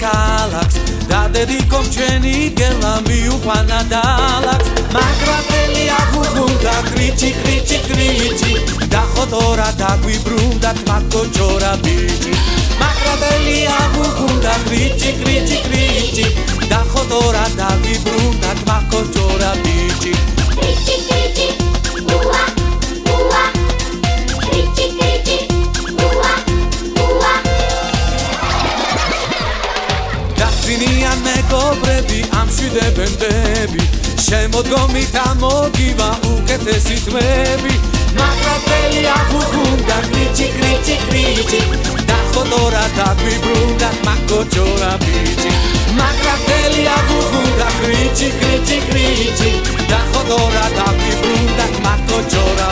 ქალაქს დადედიკომ ჩვენი გელა მიუყვანა დალაკს მაგრატელი აღუხუნდა კრიჩი კრიჩი კრიჩი დახოტორა დაგვიბრუნდა თმაკოჯორა ბიჭი მაგრატელი აღუხუნდა კრიჩი კრიჩი კრიჩი დახოტორა დაგვიბრუნდა თმაკოჯორა ბიჭი კრიჩი კრიჩი უა უა კრიჩი კრიჩი უა უა დასინიან მეგობრები ამშვიდებენ დები შემოდგომით ამოგივა უკეთესი თმები მაგრატელი აღუხუნდა კრიჩი კრიჩი კრიჩი დახოტორა დაგვიბრუნდა თმაკოჯორა ბიჭი მაგრატელი აღუხუნდა კრიჩი კრიჩი კრიჩი დახოტორა დაგვიბრუნდა თმაკოჯორა